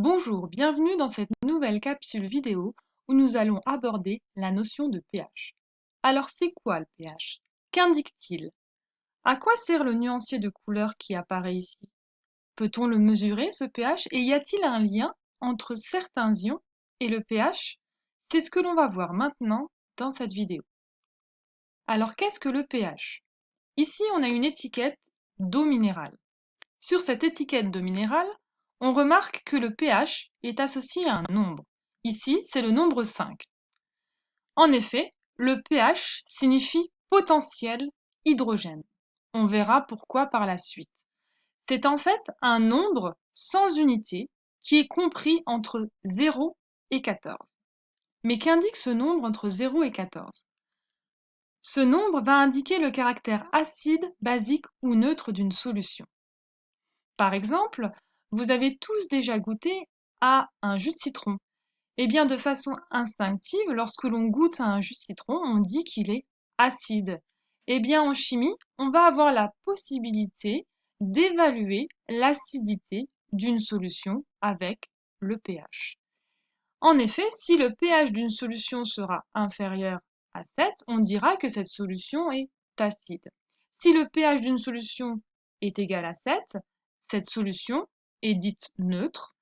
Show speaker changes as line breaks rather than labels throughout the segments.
Bonjour, bienvenue dans cette nouvelle capsule vidéo où nous allons aborder la notion de pH. Alors c'est quoi le pH? Qu'indique-t-il? À quoi sert le nuancier de couleur qui apparaît ici? Peut-on le mesurer ce pH et y a-t-il un lien entre certains ions et le pH? C'est ce que l'on va voir maintenant dans cette vidéo. Alors qu'est-ce que le pH? Ici on a une étiquette d'eau minérale. Sur cette étiquette d'eau minérale, on remarque que le pH est associé à un nombre. Ici, c'est le nombre 5. En effet, le pH signifie potentiel hydrogène. On verra pourquoi par la suite. C'est en fait un nombre sans unité qui est compris entre 0 et 14. Mais qu'indique ce nombre entre 0 et 14? Ce nombre va indiquer le caractère acide, basique ou neutre d'une solution. Par exemple, vous avez tous déjà goûté à un jus de citron. Eh bien, de façon instinctive, lorsque l'on goûte à un jus de citron, on dit qu'il est acide. Eh bien, en chimie, on va avoir la possibilité d'évaluer l'acidité d'une solution avec le pH. En effet, si le pH d'une solution sera inférieur à 7, on dira que cette solution est acide. Si le pH d'une solution est égal à 7, cette solution est dite neutre.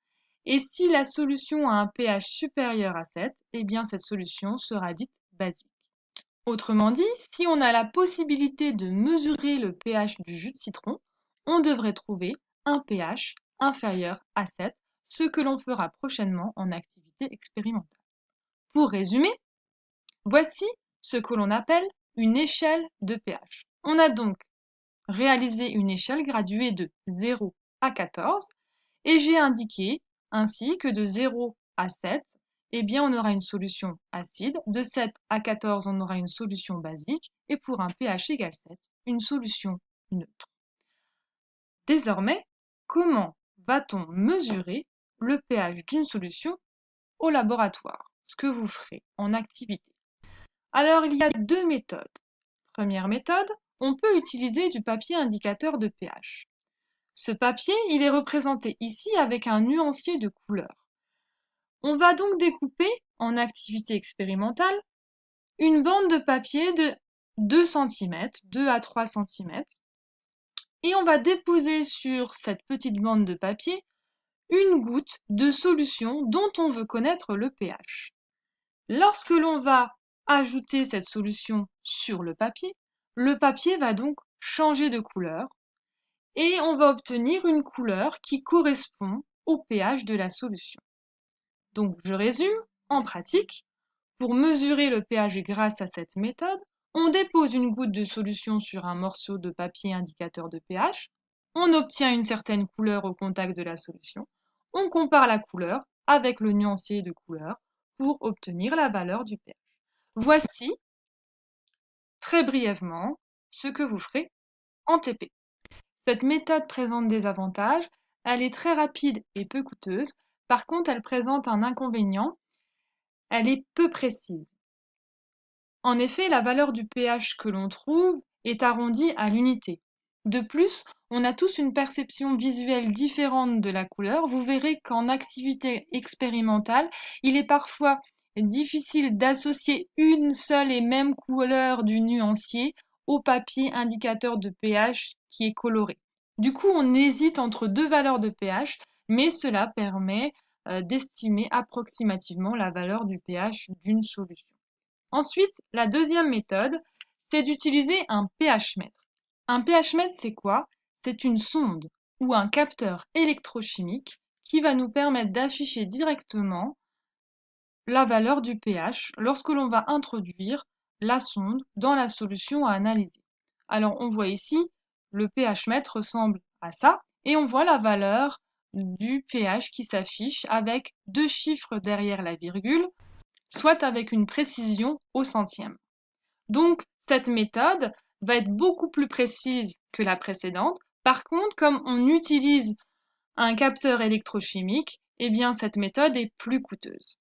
Et si la solution a un pH supérieur à 7, eh bien cette solution sera dite basique. Autrement dit, si on a la possibilité de mesurer le pH du jus de citron, on devrait trouver un pH inférieur à 7, ce que l'on fera prochainement en activité expérimentale. Pour résumer, voici ce que l'on appelle une échelle de pH. On a donc réalisé une échelle graduée de 0 à 14 et j'ai indiqué ainsi que de 0 à 7, eh bien, on aura une solution acide, de 7 à 14, on aura une solution basique, et pour un pH égale 7, une solution neutre. Désormais, comment va-t-on mesurer le pH d'une solution au laboratoire? Ce que vous ferez en activité. Alors, il y a deux méthodes. Première méthode, on peut utiliser du papier indicateur de pH. Ce papier, il est représenté ici avec un nuancier de couleur. On va donc découper, en activité expérimentale, une bande de papier de 2 cm, 2 à 3 cm, et on va déposer sur cette petite bande de papier une goutte de solution dont on veut connaître le pH. Lorsque l'on va ajouter cette solution sur le papier va donc changer de couleur et on va obtenir une couleur qui correspond au pH de la solution. Donc je résume, en pratique, pour mesurer le pH grâce à cette méthode, on dépose une goutte de solution sur un morceau de papier indicateur de pH, on obtient une certaine couleur au contact de la solution, on compare la couleur avec le nuancier de couleur pour obtenir la valeur du pH. Voici, très brièvement, ce que vous ferez en TP. Cette méthode présente des avantages, elle est très rapide et peu coûteuse. Par contre, elle présente un inconvénient, elle est peu précise. En effet, la valeur du pH que l'on trouve est arrondie à l'unité. De plus, on a tous une perception visuelle différente de la couleur. Vous verrez qu'en activité expérimentale, il est parfois difficile d'associer une seule et même couleur du nuancier au papier indicateur de pH qui est coloré. Du coup, on hésite entre deux valeurs de pH, mais cela permet d'estimer approximativement la valeur du pH d'une solution. Ensuite, la deuxième méthode, c'est d'utiliser un pH-mètre. Un pH-mètre, c'est quoi? C'est une sonde ou un capteur électrochimique qui va nous permettre d'afficher directement la valeur du pH lorsque l'on va introduire la sonde dans la solution à analyser. Alors, on voit ici, le pH-mètre ressemble à ça, et on voit la valeur du pH qui s'affiche avec deux chiffres derrière la virgule, soit avec une précision au centième. Donc, cette méthode va être beaucoup plus précise que la précédente. Par contre, comme on utilise un capteur électrochimique, eh bien, cette méthode est plus coûteuse.